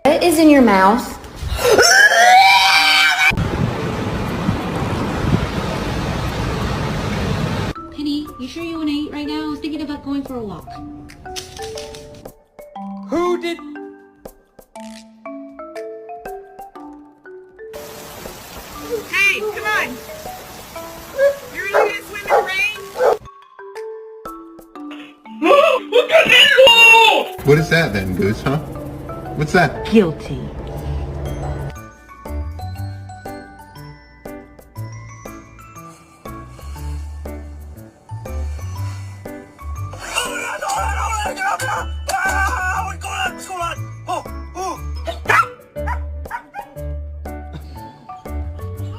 What is in your mouth? Penny, you sure you want to eat right now? I was thinking about going for a walk. Who did... Hey, come on! You're really gonna swim in the rain? What is that then, Goose, huh? What's that? Guilty. What's going on?